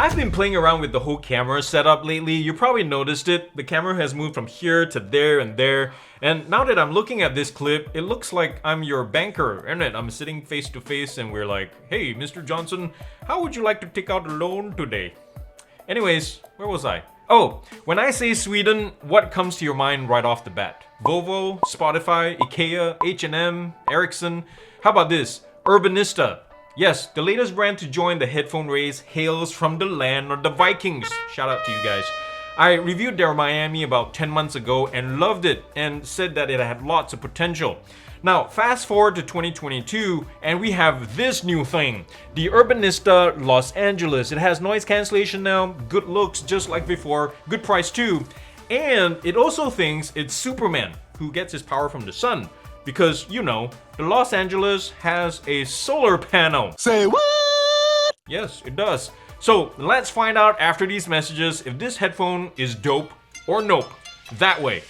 I've been playing around with the whole camera setup lately. You probably noticed it. The camera has moved from here to there and there. And now that I'm looking at this clip, it looks like I'm your banker, isn't it? I'm sitting face to face and we're like, hey, Mr. Johnson, how would you like to take out a loan today? Anyways, where was I? Oh, when I say Sweden, what comes to your mind right off the bat? Volvo, Spotify, IKEA, H&M, Ericsson. How about this? Urbanista. Yes, the latest brand to join the headphone race hails from the land of the Vikings. Shout out to you guys. I reviewed their Miami about 10 months ago and loved it and said that it had lots of potential. Now, fast forward to 2022 and we have this new thing, the Urbanista Los Angeles. It has noise cancellation now, good looks just like before, good price too, and it also thinks it's Superman who gets his power from the sun. Because, you know, the Los Angeles has a solar panel. Say what? Yes, it does. So let's find out after these messages if this headphone is dope or nope. That way.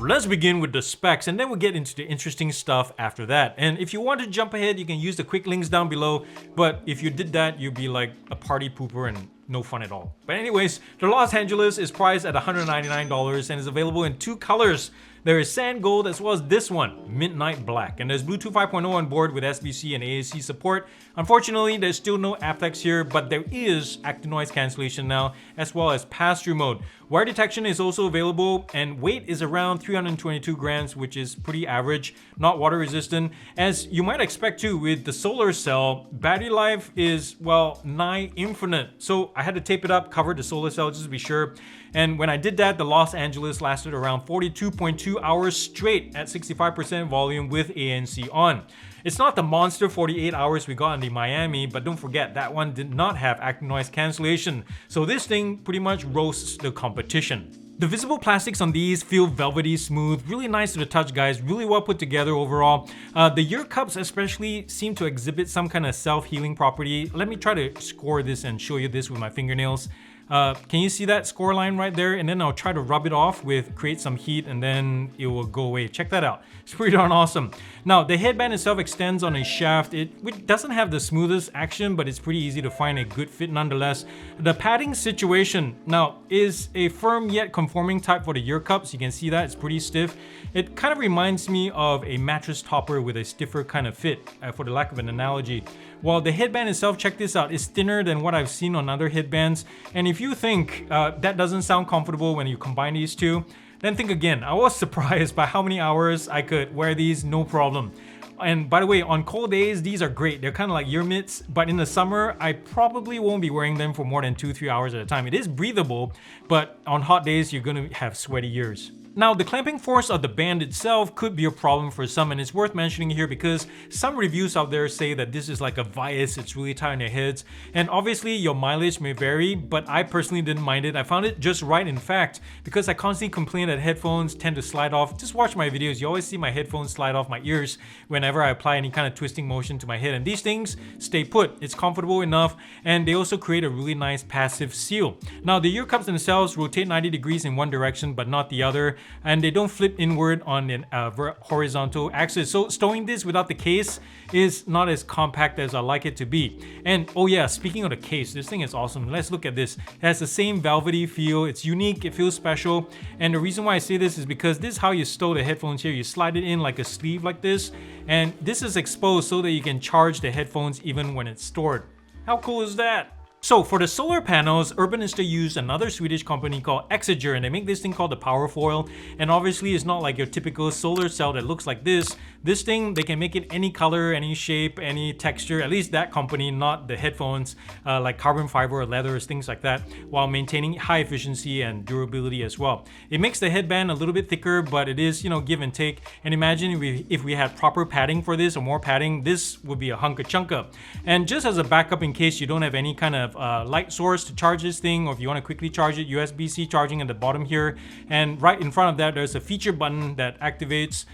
Let's begin with the specs and then we'll get into the interesting stuff after that. And if you want to jump ahead, you can use the quick links down below. But if you did that, you'd be like a party pooper and no fun at all. But anyways, the Los Angeles is priced at $199 and is available in two colors. There is sand gold as well as this one, midnight black. And there's Bluetooth 5.0 on board with SBC and AAC support. Unfortunately, there's still no aptX here, but there is active noise cancellation now, as well as pass-through mode. Wire detection is also available, and weight is around 322 grams, which is pretty average, not water resistant. As you might expect too, with the solar cell, battery life is, well, nigh infinite. So I had to tape it up, cover the solar cell just to be sure. And when I did that, the Los Angeles lasted around 42.2 hours straight at 65% volume with ANC on. It's not the monster 48 hours we got in the Miami, but don't forget that one did not have active noise cancellation. So this thing pretty much roasts the competition. The visible plastics on these feel velvety smooth, really nice to the touch guys, really well put together overall. The ear cups especially seem to exhibit some kind of self-healing property. Let me try to score this and show you this with my fingernails. Can you see that score line right there? And then I'll try to rub it off with create some heat and then it will go away. Check that out. It's pretty darn awesome. Now the headband itself extends on a shaft. It doesn't have the smoothest action, but it's pretty easy to find a good fit nonetheless. The padding situation now is a firm yet conforming type for the ear cups. You can see that it's pretty stiff. It kind of reminds me of a mattress topper with a stiffer kind of fit, for the lack of an analogy. While the headband itself, check this out, is thinner than what I've seen on other headbands. And if you think that doesn't sound comfortable when you combine these two, then think again. I was surprised by how many hours I could wear these no problem. And by the way, on cold days, these are great. They're kind of like ear mitts, but in the summer, I probably won't be wearing them for more than 2-3 hours at a time. It is breathable, but on hot days, you're gonna have sweaty ears. Now, the clamping force of the band itself could be a problem for some, and it's worth mentioning here because some reviews out there say that this is like a vice, it's really tight on your heads, and obviously your mileage may vary, but I personally didn't mind it. I found it just right. In fact, because I constantly complain that headphones tend to slide off, just watch my videos, you always see my headphones slide off my ears whenever I apply any kind of twisting motion to my head, and these things stay put. It's comfortable enough, and they also create a really nice passive seal. Now, the ear cups themselves rotate 90 degrees in one direction, but not the other. And they don't flip inward on an horizontal axis. So stowing this without the case is not as compact as I like it to be. And oh yeah, speaking of the case, this thing is awesome. Let's look at this. It has the same velvety feel. It's unique, it feels special. And the reason why I say this is because this is how you stow the headphones here. You slide it in like a sleeve like this. And this is exposed so that you can charge the headphones even when it's stored. How cool is that? So for the solar panels, Urbanista used another Swedish company called Exeger, and they make this thing called the Powerfoil. And obviously it's not like your typical solar cell that looks like this. This thing, they can make it any color, any shape, any texture, at least that company, not the headphones, like carbon fiber or leathers, things like that, while maintaining high efficiency and durability as well. It makes the headband a little bit thicker, but it is, you know, give and take. And imagine if we had proper padding for this or more padding, this would be a hunka chunka. And just as a backup in case you don't have any kind of have a light source to charge this thing, or if you want to quickly charge it, USB-C charging at the bottom here. And right in front of that, there's a feature button that activates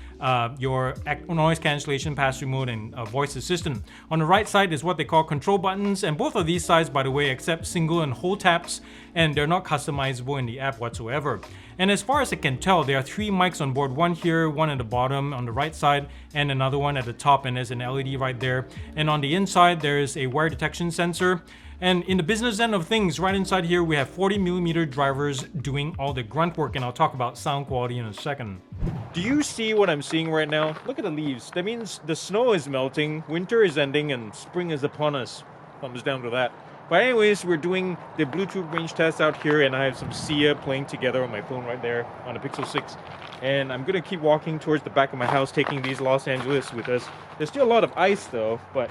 your noise cancellation, pass-through mode, and voice assistant. On the right side is what they call control buttons, and both of these sides, by the way, accept single and hold taps, and they're not customizable in the app whatsoever. And as far as I can tell, there are 3 mics on board, one here, one at the bottom on the right side, and another one at the top, and there's an LED right there. And on the inside, there's a wear detection sensor. And in the business end of things, right inside here, we have 40mm drivers doing all the grunt work, and I'll talk about sound quality in a second. Do you see what I'm seeing right now? Look at the leaves. That means the snow is melting, winter is ending, and spring is upon us. Thumbs down to that. But anyways, we're doing the Bluetooth range test out here, and I have some Sia playing together on my phone right there on the Pixel 6. And I'm gonna keep walking towards the back of my house, taking these Los Angeles with us. There's still a lot of ice though, but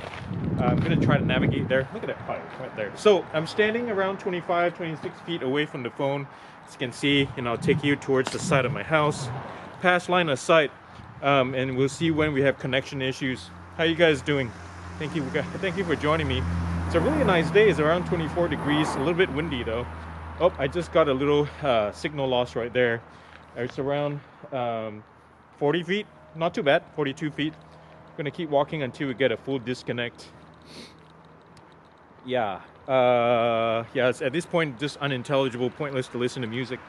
I'm gonna try to navigate there. Look at that fire right there. So I'm standing around 25, 26 feet away from the phone. As you can see, and I'll take you towards the side of my house, past line of sight, and we'll see when we have connection issues. How you guys doing? Thank you for joining me. It's a really nice day. It's around 24 degrees, a little bit windy though. Oh, I just got a little signal loss right there. It's around 40 feet, not too bad, 42 feet. I'm gonna keep walking until we get a full disconnect. Yeah, it's at this point just unintelligible, pointless to listen to music.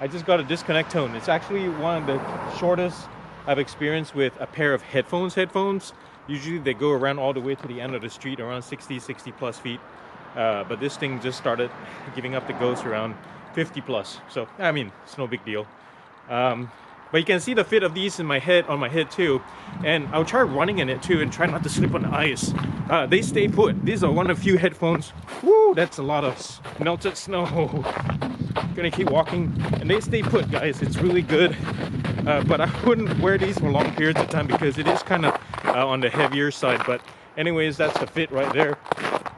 I just got a disconnect tone. It's actually one of the shortest I've experienced with a pair of headphones. Usually they go around all the way to the end of the street, around 60 plus feet. But this thing just started giving up the ghost around 50 plus. So, I mean, it's no big deal. But you can see the fit of these on my head too. And I'll try running in it too and try not to slip on the ice. They stay put. These are one of the few headphones. Woo, that's a lot of melted snow. Gonna keep walking, and they stay put, guys. It's really good. But I wouldn't wear these for long periods of time because it is kind of on the heavier side. But anyways, that's the fit right there.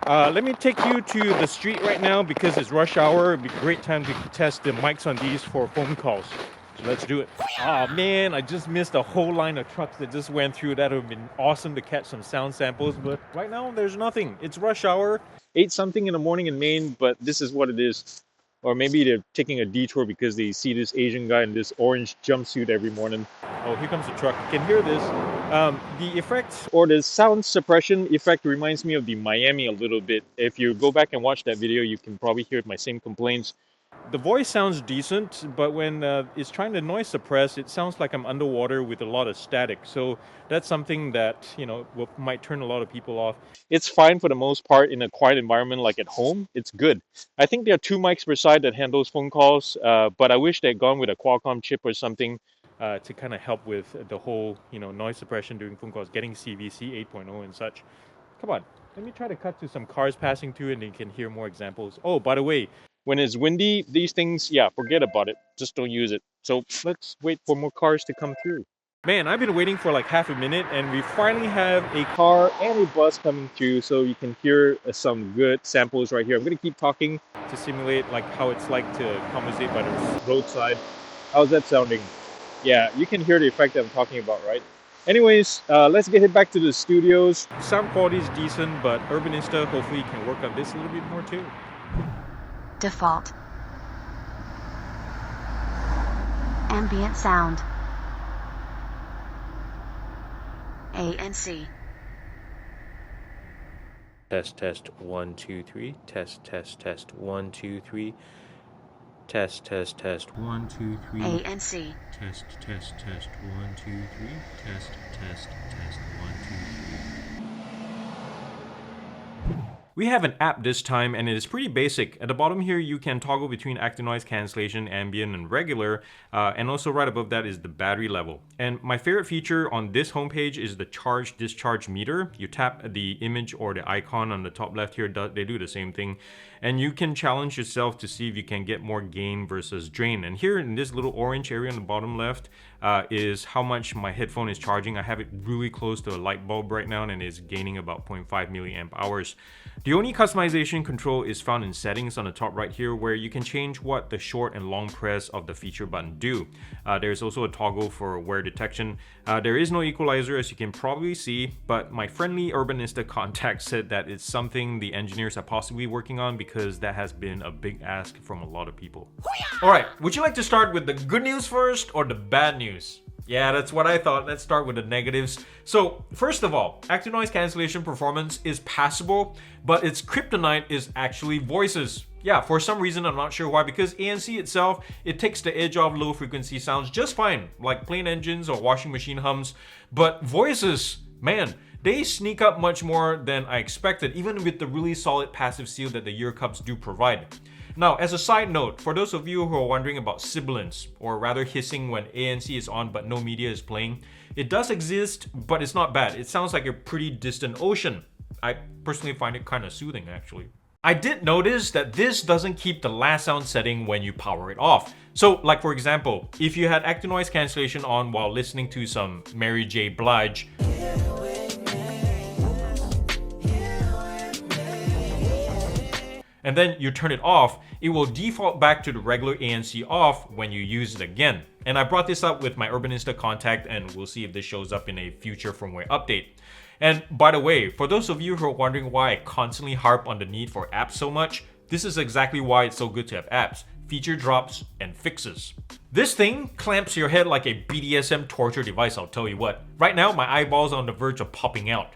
Let me take you to the street right now because it's rush hour. It'd be a great time to test the mics on these for phone calls. So let's do it. Oh man, I just missed a whole line of trucks that just went through. That would have been awesome to catch some sound samples, but right now there's nothing. It's rush hour, 8 something in the morning in Maine, but this is what it is. Or maybe they're taking a detour because they see this Asian guy in this orange jumpsuit every morning. Oh, here comes the truck. You can hear this. The effect, or the sound suppression effect, reminds me of the Miami a little bit. If you go back and watch that video, you can probably hear my same complaints. The voice sounds decent, but when it's trying to noise suppress, it sounds like I'm underwater with a lot of static. So that's something that, might turn a lot of people off. It's fine for the most part in a quiet environment like at home. It's good. I think there are 2 mics per side that handles phone calls, but I wish they'd gone with a Qualcomm chip or something to kind of help with the whole, noise suppression during phone calls, getting CVC 8.0 and such. Come on, let me try to cut to some cars passing through and you can hear more examples. Oh, by the way, when it's windy, these things, forget about it. Just don't use it. So let's wait for more cars to come through. Man, I've been waiting for like half a minute and we finally have a car and a bus coming through, so you can hear some good samples right here. I'm going to keep talking to simulate like how it's like to conversate by the roadside. How's that sounding? Yeah, you can hear the effect that I'm talking about, right? Anyways, let's get it back to the studios. Sound quality is decent, but Urbanista hopefully can work on this a little bit more too. Default. Ambient sound. ANC. Test 1 2 3. Test 1 2 3. Test 1 2 3. ANC. Test 1 2 3. Test 1 2 3. We have an app this time, and it is pretty basic. At the bottom here, you can toggle between active noise cancellation, ambient, and regular. And also right above that is the battery level. And my favorite feature on this homepage is the charge-discharge meter. You tap the image or the icon on the top left here, they do the same thing. And you can challenge yourself to see if you can get more gain versus drain. And here in this little orange area on the bottom left is how much my headphone is charging. I have it really close to a light bulb right now and it's gaining about 0.5 milliamp hours. The only customization control is found in settings on the top right here, where you can change what the short and long press of the feature button do. There's also a toggle for wear detection. There is no equalizer, as you can probably see, but my friendly Urbanista contact said that it's something the engineers are possibly working on, because that has been a big ask from a lot of people. Alright, would you like to start with the good news first or the bad news? Yeah, that's what I thought. Let's start with the negatives. So, first of all, active noise cancellation performance is passable, but its kryptonite is actually voices. Yeah, for some reason, I'm not sure why, because ANC itself, it takes the edge off low frequency sounds just fine, like plain engines or washing machine hums, but voices, man, they sneak up much more than I expected, even with the really solid passive seal that the ear cups do provide. Now, as a side note, for those of you who are wondering about sibilance, or rather hissing when ANC is on but no media is playing, it does exist, but it's not bad. It sounds like a pretty distant ocean. I personally find it kind of soothing, actually. I did notice that this doesn't keep the last sound setting when you power it off. So, like for example, if you had active noise cancellation on while listening to some Mary J. Blige, and then you turn it off, it will default back to the regular ANC off when you use it again. And I brought this up with my Urbanista contact, and we'll see if this shows up in a future firmware update. And by the way, for those of you who are wondering why I constantly harp on the need for apps so much, this is exactly why it's so good to have apps, feature drops, and fixes. This thing clamps your head like a BDSM torture device, I'll tell you what. Right now, my eyeballs are on the verge of popping out.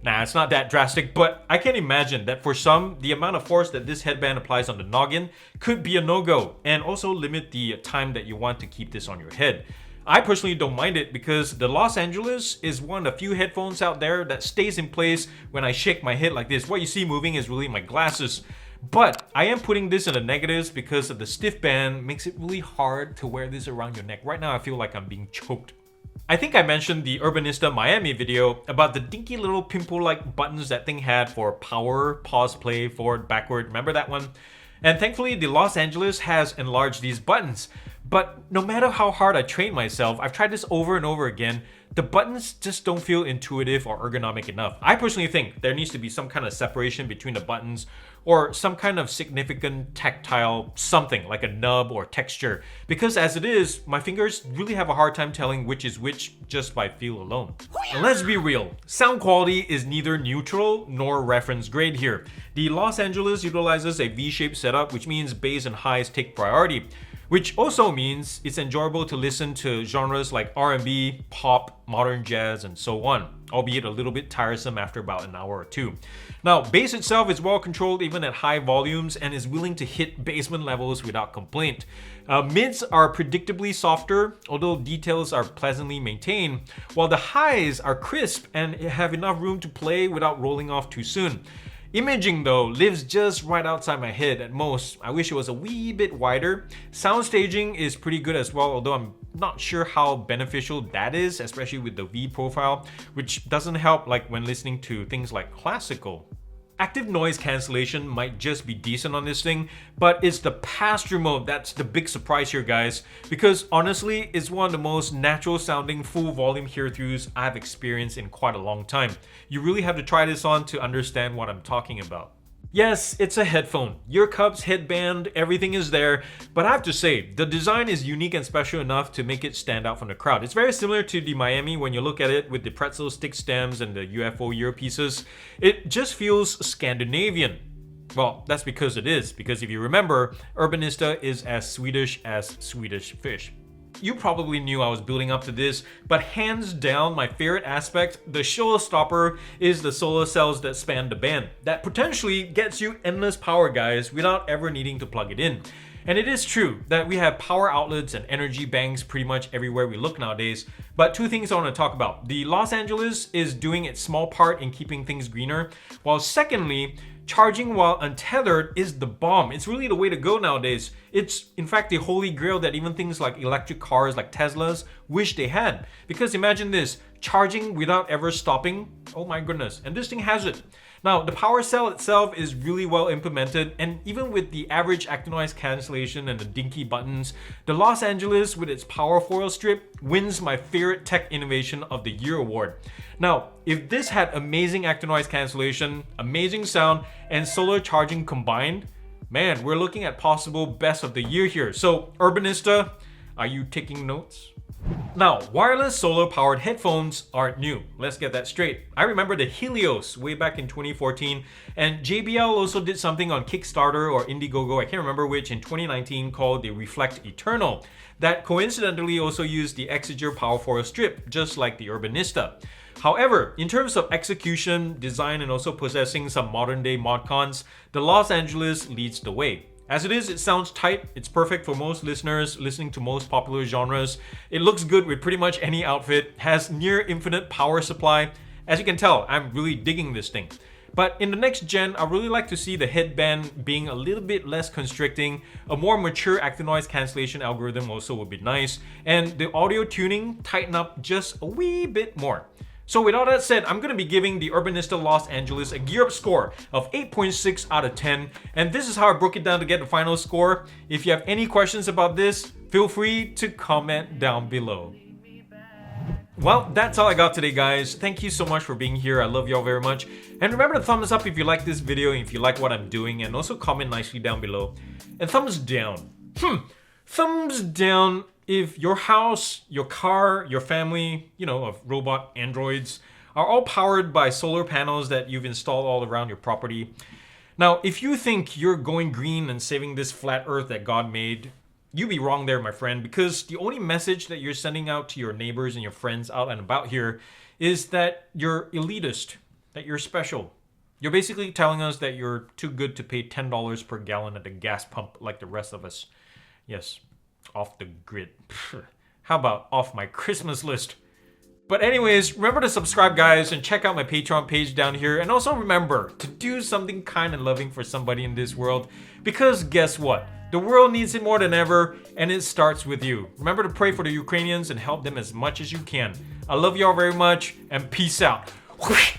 Nah, it's not that drastic, but I can imagine that for some, the amount of force that this headband applies on the noggin could be a no-go, and also limit the time that you want to keep this on your head. I personally don't mind it, because the Los Angeles is one of the few headphones out there that stays in place when I shake my head like this. What you see moving is really my glasses. But I am putting this in the negatives because of the stiff band makes it really hard to wear this around your neck. Right now I feel like I'm being choked. I think I mentioned the Urbanista Miami video about the dinky little pimple-like buttons that thing had for power, pause, play, forward, backward. Remember that one? And thankfully, the Los Angeles has enlarged these buttons. But no matter how hard I train myself, I've tried this over and over again, the buttons just don't feel intuitive or ergonomic enough. I personally think there needs to be some kind of separation between the buttons, or some kind of significant tactile something like a nub or texture, because as it is, my fingers really have a hard time telling which is which just by feel alone. And let's be real, sound quality is neither neutral nor reference grade here. The Los Angeles utilizes a V-shaped setup, which means bass and highs take priority, which also means it's enjoyable to listen to genres like R&B, pop, modern jazz, and so on, albeit a little bit tiresome after about an hour or two. Now, bass itself is well controlled even at high volumes and is willing to hit basement levels without complaint. Mids are predictably softer, although details are pleasantly maintained, while the highs are crisp and have enough room to play without rolling off too soon. Imaging though lives just right outside my head at most. I wish it was a wee bit wider. Sound staging is pretty good as well, although I'm not sure how beneficial that is, especially with the V profile, which doesn't help like when listening to things like classical. Active noise cancellation might just be decent on this thing, but it's the pass-through mode that's the big surprise here, guys, because honestly, it's one of the most natural sounding full volume hear-throughs I've experienced in quite a long time. You really have to try this on to understand what I'm talking about. Yes, it's a headphone. Ear cups, headband, everything is there, but I have to say, the design is unique and special enough to make it stand out from the crowd. It's very similar to the Miami when you look at it with the pretzel stick stems and the UFO earpieces. It just feels Scandinavian. Well, that's because it is, because if you remember, Urbanista is as Swedish fish. You probably knew I was building up to this, but hands down, my favorite aspect, the showstopper, is the solar cells that span the band. That potentially gets you endless power, guys, without ever needing to plug it in. And it is true that we have power outlets and energy banks pretty much everywhere we look nowadays, but two things I want to talk about. The Los Angeles is doing its small part in keeping things greener, while secondly, charging while untethered is the bomb. It's really the way to go nowadays. It's in fact the holy grail that even things like electric cars like Teslas wish they had. Because imagine this, charging without ever stopping. Oh my goodness. And this thing has it. Now, the power cell itself is really well implemented, and even with the average actinoise cancellation and the dinky buttons, the Los Angeles with its power foil strip wins my favorite tech innovation of the year award. Now, if this had amazing actinoise cancellation, amazing sound, and solar charging combined, man, we're looking at possible best of the year here. So, Urbanista, are you taking notes? Now, wireless solar powered headphones aren't new. Let's get that straight. I remember the Helios way back in 2014, and JBL also did something on Kickstarter or Indiegogo, I can't remember which, in 2019 called the Reflect Eternal, that coincidentally also used the Exeger Power Foil strip, just like the Urbanista. However, in terms of execution, design, and also possessing some modern day mod cons, the Los Angeles leads the way. As it is, it sounds tight, it's perfect for most listeners listening to most popular genres. It looks good with pretty much any outfit, has near infinite power supply. As you can tell, I'm really digging this thing. But in the next gen, I really like to see the headband being a little bit less constricting. A more mature actinoise cancellation algorithm also would be nice. And the audio tuning tighten up just a wee bit more. So with all that said, I'm going to be giving the Urbanista Los Angeles a gear up score of 8.6 out of 10. And this is how I broke it down to get the final score. If you have any questions about this, feel free to comment down below. Well, that's all I got today, guys. Thank you so much for being here. I love y'all very much. And remember to thumbs up if you like this video, if you like what I'm doing, and also comment nicely down below. And thumbs down. Thumbs down if your house, your car, your family, of robot androids are all powered by solar panels that you've installed all around your property. Now, if you think you're going green and saving this flat earth that God made, you'd be wrong there, my friend, because the only message that you're sending out to your neighbors and your friends out and about here is that you're elitist, that you're special. You're basically telling us that you're too good to pay $10 per gallon at the gas pump like the rest of us. Yes, off the grid. How about off my Christmas list? But anyways, remember to subscribe, guys, and check out my Patreon page down here. And also remember to do something kind and loving for somebody in this world, because guess what? The world needs it more than ever, and it starts with you. Remember to pray for the Ukrainians and help them as much as you can. I love y'all very much, and peace out. Whoosh.